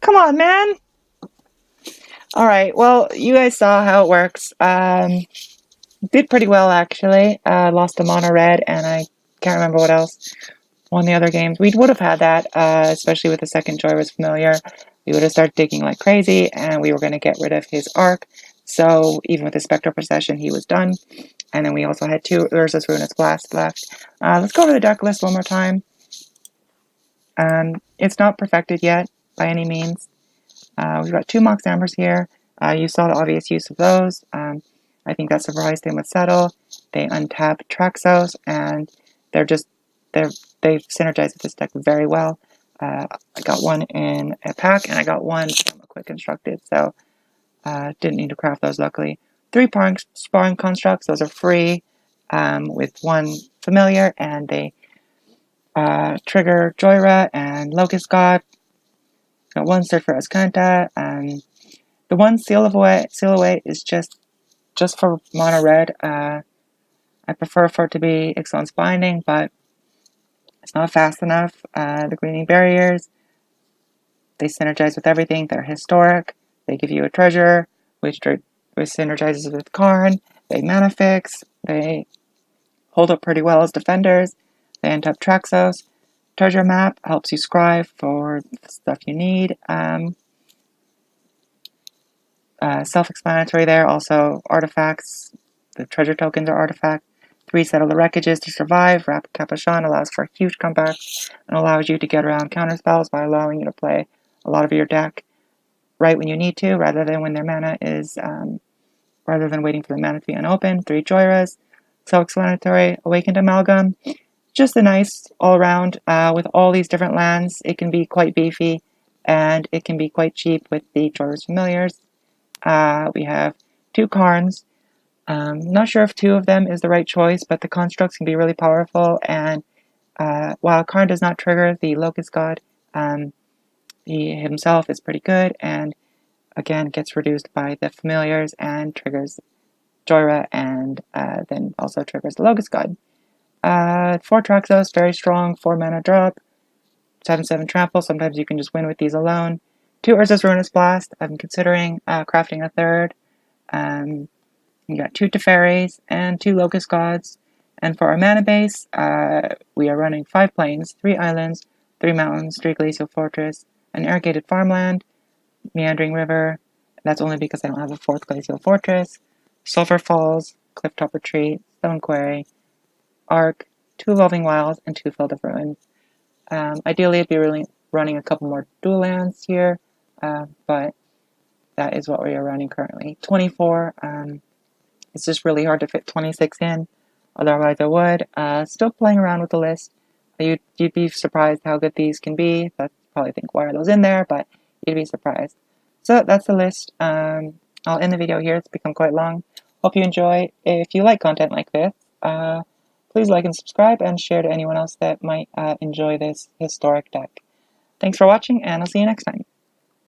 Come on, man! Alright, well, you guys saw how it works. Did pretty well, actually. Lost a mono red, and I can't remember what else. Won the other games. We would have had that, especially with the second Jhoira's Familiar. We would have started digging like crazy, and we were going to get rid of his Arc. So even with the Spectral Procession, he was done. And then we also had 2 Urza's Ruinous Blast left. Let's go over the deck list one more time. It's not perfected yet, by any means. We've got 2 Mox Ambers here. You saw the obvious use of those. I think that surprised him with Settle. They untap Traxos, and they synergize with this deck very well. I got one in a pack, and I got one from a Quick Constructed, so didn't need to craft those, luckily. 3 Sparring Constructs, those are free, with 1 Familiar, and they trigger Jhoira and Locust God. Got 1 Search for Escanta, and the 1 Seal Away is just for mono red. I prefer for it to be Ixalan's Binding, but it's not fast enough. The Greening Barriers, they synergize with everything. They're historic. They give you a treasure, which synergizes with Karn. They mana fix. They hold up pretty well as defenders. They untap Traxos. Treasure Map helps you scry for the stuff you need. Self-explanatory there. Also, artifacts. The treasure tokens are artifacts. 3 Settle the Wreckages to survive. Rapid Capuchon allows for a huge comeback and allows you to get around counterspells by allowing you to play a lot of your deck right when you need to, rather than when their mana is, rather than waiting for the mana to be unopened. 3 Jhoiras. Self-explanatory. Awakened Amalgam. Just a nice all-around. With all these different lands, it can be quite beefy, and it can be quite cheap with the Jhoira's Familiars. We have 2 Karns. Not sure if 2 of them is the right choice, but the constructs can be really powerful, and while Karn does not trigger the Locust God, he himself is pretty good, and again gets reduced by the Familiars and triggers Jhoira, and then also triggers the Locust God. 4 Traxos, very strong, 4 mana drop, 7/7 trample. Sometimes you can just win with these alone. 2 Urza's Ruinous Blast. I'm considering crafting a third. You got 2 Teferis and 2 Locust Gods. And for our mana base, we are running 5 plains, 3 islands, 3 mountains, 3 glacial fortress, an irrigated farmland, meandering river. That's only because I don't have a 4th glacial fortress. Sulphur Falls, Clifftop Retreat, Stone Quarry, Arc, 2 Evolving Wilds, and 2 Field of Ruins. Ideally, I'd be really running a couple more dual lands here, but that is what we are running currently. 24. It's just really hard to fit 26 in. Otherwise, I would. Still playing around with the list. You'd be surprised how good these can be. That's probably think, why are those in there? But you'd be surprised. So that's the list. I'll end the video here. It's become quite long. Hope you enjoy. If you like content like this, please like and subscribe and share to anyone else that might enjoy this historic deck. Thanks for watching, and I'll see you next time.